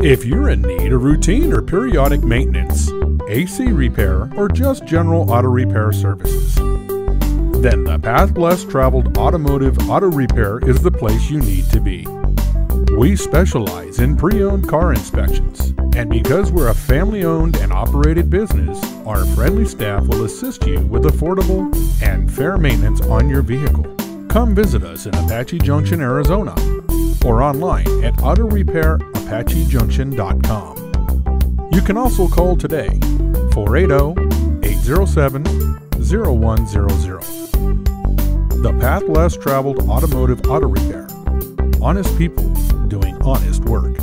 If you're in need of routine or periodic maintenance, AC repair, or just general auto repair services, then the path less traveled automotive auto repair is the place you need to be. We specialize in pre-owned car inspections, and because we're a family-owned and operated business, our friendly staff will assist you with affordable and fair maintenance on your vehicle. Come visit us in Apache Junction, Arizona, or online at autorepairapache.com. You can also call today, 480-807-0100. The path less traveled automotive auto repair. Honest people doing honest work.